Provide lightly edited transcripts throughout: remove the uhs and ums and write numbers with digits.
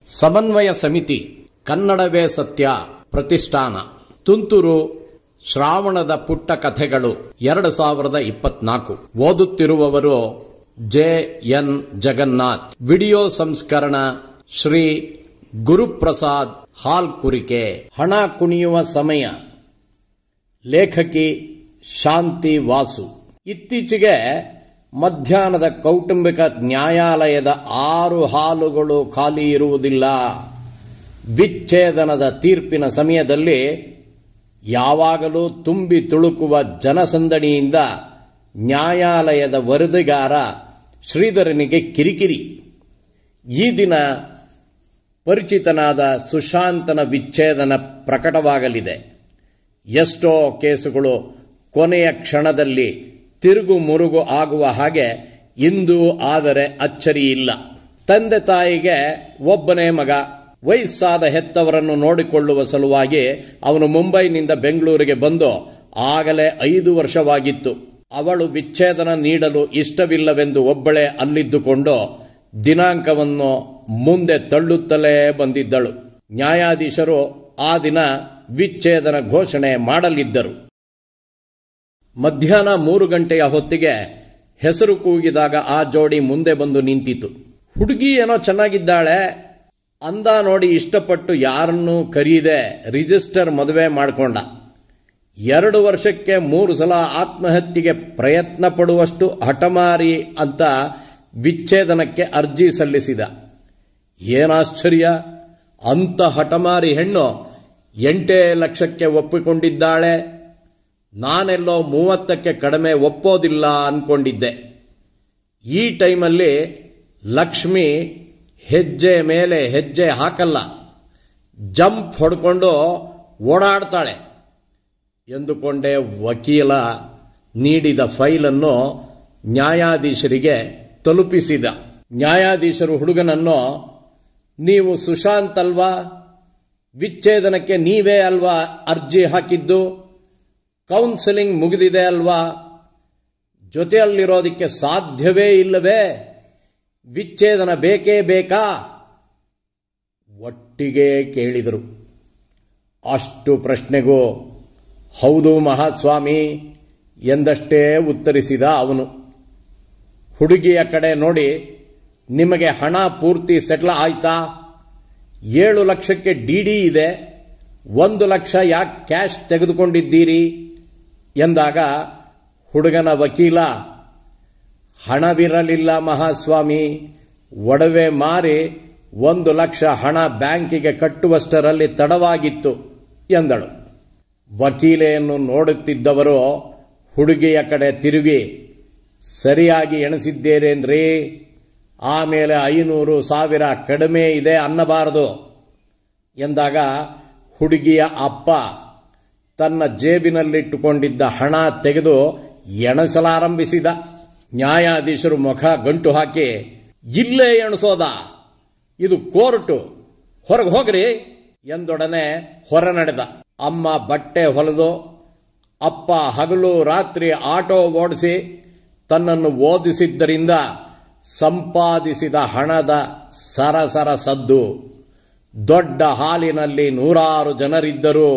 ಸಮನ್ವಯ ಸಮಿತಿ ಕನ್ನಡವೇ ಸತ್ಯ ಪ್ರತಿಷ್ಠಾನ ತುಂತುರು ಶ್ರಾವಣದ ಪುಟ್ಟ ಕಥೆಗಳು 2024 ಓದುತ್ತಿರುವವರು ಜೆ.ಎನ್. ಜಗನ್ನಾಥ್. ವಿಡಿಯೋ ಸಂಸ್ಕರಣ ಶ್ರೀ ಗುರುಪ್ರಸಾದ್ ಹಾಲ್ಕುರಿಕೆ. ಹಣ ಕುಣಿಯುವ ಸಮಯ. ಲೇಖಕಿ ಶಾಂತಿ ವಾಸು. ಇತ್ತೀಚೆಗೆ ಮಧ್ಯಾಹ್ನದ ಕೌಟುಂಬಿಕ ನ್ಯಾಯಾಲಯದ 6 ಹಾಲುಗಳು ಖಾಲಿ ಇರುವುದಿಲ್ಲ. ವಿಚ್ಛೇದನದ ತೀರ್ಪಿನ ಸಮಯದಲ್ಲಿ ಯಾವಾಗಲೂ ತುಂಬಿ ತುಳುಕುವ ಜನಸಂದಣಿಯಿಂದ ನ್ಯಾಯಾಲಯದ ವರದಿಗಾರ ಶ್ರೀಧರನಿಗೆ ಕಿರಿಕಿರಿ. ಈ ದಿನ ಪರಿಚಿತನಾದ ಸುಶಾಂತನ ವಿಚ್ಛೇದನ ಪ್ರಕಟವಾಗಲಿದೆ. ಎಷ್ಟೋ ಕೇಸುಗಳು ಕೊನೆಯ ಕ್ಷಣದಲ್ಲಿ ತಿರುಗು ಮುರುಗು ಆಗುವ ಹಾಗೆ ಇಂದು ಆದರೆ ಅಚ್ಚರಿಯಿಲ್ಲ. ತಂದೆ ತಾಯಿಗೆ ಒಬ್ಬನೇ ಮಗ. ವಯಸ್ಸಾದ ಹೆತ್ತವರನ್ನು ನೋಡಿಕೊಳ್ಳುವ ಸಲುವಾಗಿ ಅವನು ಮುಂಬೈನಿಂದ ಬೆಂಗಳೂರಿಗೆ ಬಂದು ಆಗಲೇ 5 ವರ್ಷವಾಗಿತ್ತು. ಅವಳು ವಿಚ್ಛೇದನ ನೀಡಲು ಇಷ್ಟವಿಲ್ಲವೆಂದು ಒಬ್ಬಳೇ ಅಲ್ಲಿದ್ದುಕೊಂಡು ದಿನಾಂಕವನ್ನು ಮುಂದೆ ತಳ್ಳುತ್ತಲೇ ಬಂದಿದ್ದಳು. ನ್ಯಾಯಾಧೀಶರು ಆ ದಿನ ವಿಚ್ಛೇದನ ಘೋಷಣೆ ಮಾಡಲಿದ್ದರು. ಮಧ್ಯಾಹ್ನ 3 ಗಂಟೆಯ ಹೊತ್ತಿಗೆ ಹೆಸರು ಕೂಗಿದಾಗ ಆ ಜೋಡಿ ಮುಂದೆ ಬಂದು ನಿಂತಿತು. ಹುಡುಗಿ ಏನೋ ಚೆನ್ನಾಗಿದ್ದಾಳೆ ಅಂದ ನೋಡಿ ಇಷ್ಟಪಟ್ಟು ಯಾರನ್ನೂ ಕರೀದೆ ರಿಜಿಸ್ಟರ್ ಮದುವೆ ಮಾಡಿಕೊಂಡ. 2 ವರ್ಷಕ್ಕೆ 3 ಸಲ ಆತ್ಮಹತ್ಯೆಗೆ ಪ್ರಯತ್ನ ಪಡುವಷ್ಟು ಹಠಮಾರಿ ಅಂತ ವಿಚ್ಛೇದನಕ್ಕೆ ಅರ್ಜಿ ಸಲ್ಲಿಸಿದ. ಏನಾಶ್ಚರ್ಯ, ಅಂಥ ಹಠಮಾರಿ ಹೆಣ್ಣು 8 ಲಕ್ಷಕ್ಕೆ ಒಪ್ಪಿಕೊಂಡಿದ್ದಾಳೆ. ನಾನೆಲ್ಲೋ 30ಕ್ಕೆ ಕಡಿಮೆ ಒಪ್ಪೋದಿಲ್ಲ ಅನ್ಕೊಂಡಿದ್ದೆ. ಈ ಟೈಮಲ್ಲಿ ಲಕ್ಷ್ಮಿ ಹೆಜ್ಜೆ ಮೇಲೆ ಹೆಜ್ಜೆ ಹಾಕಲ್ಲ, ಜಂಪ್ ಹೊಡ್ಕೊಂಡು ಓಡಾಡ್ತಾಳೆ ಎಂದುಕೊಂಡೇ ವಕೀಲ ನೀಡಿದ ಫೈಲನ್ನು ನ್ಯಾಯಾಧೀಶರಿಗೆ ತಲುಪಿಸಿದ. ನ್ಯಾಯಾಧೀಶರು ಹುಡುಗನನ್ನು, ನೀವು ಸುಶಾಂತ್ ಅಲ್ವಾ? ವಿಚ್ಛೇದನಕ್ಕೆ ನೀವೇ ಅಲ್ವಾ ಅರ್ಜಿ ಹಾಕಿದ್ದು? ಕೌನ್ಸಿಲಿಂಗ್ ಮುಗಿದಿದೆ ಅಲ್ವಾ? ಜೊತೆಯಲ್ಲಿರೋದಕ್ಕೆ ಸಾಧ್ಯವೇ ಇಲ್ಲವೇ? ವಿಚ್ಛೇದನ ಬೇಕೇ ಬೇಕಾ? ಒಟ್ಟಿಗೆ ಕೇಳಿದರು. ಅಷ್ಟು ಪ್ರಶ್ನೆಗೂ ಹೌದು ಮಹಾಸ್ವಾಮಿ ಎಂದಷ್ಟೇ ಉತ್ತರಿಸಿದ ಅವನು. ಹುಡುಗಿಯ ಕಡೆ ನೋಡಿ, ನಿಮಗೆ ಹಣ ಪೂರ್ತಿ ಸೆಟ್ಲ್ ಆಯ್ತಾ? 7 ಲಕ್ಷಕ್ಕೆ ಡಿಡಿ ಇದೆ, 1 ಲಕ್ಷ ಯಾಕೆ ಕ್ಯಾಶ್ ತೆಗೆದುಕೊಂಡಿದ್ದೀರಿ ಎಂದಾಗ ಹುಡುಗನ ವಕೀಲ, ಹಣವಿರಲಿಲ್ಲ ಮಹಾಸ್ವಾಮಿ, ಒಡವೆ ಮಾರಿ 1 ಲಕ್ಷ ಹಣ ಬ್ಯಾಂಕಿಗೆ ಕಟ್ಟುವಷ್ಟರಲ್ಲಿ ತಡವಾಗಿತ್ತು ಎಂದಳು. ವಕೀಲೆಯನ್ನು ನೋಡುತ್ತಿದ್ದವರು ಹುಡುಗಿಯ ಕಡೆ ತಿರುಗಿ, ಸರಿಯಾಗಿ ಎಣಿಸಿದ್ದೇರೇನ್ರಿ? ಆಮೇಲೆ 500, 1000 ಕಡಿಮೆ ಇದೆ ಅನ್ನಬಾರದು ಎಂದಾಗ ಹುಡುಗಿಯ ಅಪ್ಪ ತನ್ನ ಜೇಬಿನಲ್ಲಿಟ್ಟುಕೊಂಡಿದ್ದ ಹಣ ತೆಗೆದು ಎಣಿಸಲಾರಂಭಿಸಿದ. ನ್ಯಾಯಾಧೀಶರು ಮುಖ ಗಂಟು ಹಾಕಿ, ಇಲ್ಲೇ ಎಣಿಸೋದ? ಇದು ಕೋರ್ಟು, ಹೊರಗೆ ಹೋಗ್ರಿ ಎಂದೊಡನೆ ಹೊರ ನಡೆದ. ಅಮ್ಮ ಬಟ್ಟೆ ಹೊಲೆದು, ಅಪ್ಪ ಹಗಲು ರಾತ್ರಿ ಆಟೋ ಓಡಿಸಿ ತನ್ನನ್ನು ಓದಿಸಿದ್ದರಿಂದ ಸಂಪಾದಿಸಿದ ಹಣದ ಸರಸರ ಸದ್ದು. ದೊಡ್ಡ ಹಾಲಿನಲ್ಲಿ 100 ಜನರಿದ್ದರು.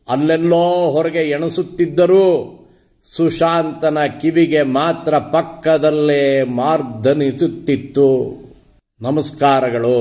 ಅಲ್ಲೆಲ್ಲೋ ಹೊರಗೆ ಎಣಿಸುತ್ತಿದ್ದರು. ಸುಶಾಂತನ ಕಿವಿಗೆ ಮಾತ್ರ ಪಕ್ಕದಲ್ಲೇ ಮಾರ್ಧನಿಸುತ್ತಿತ್ತು. ನಮಸ್ಕಾರಗಳು.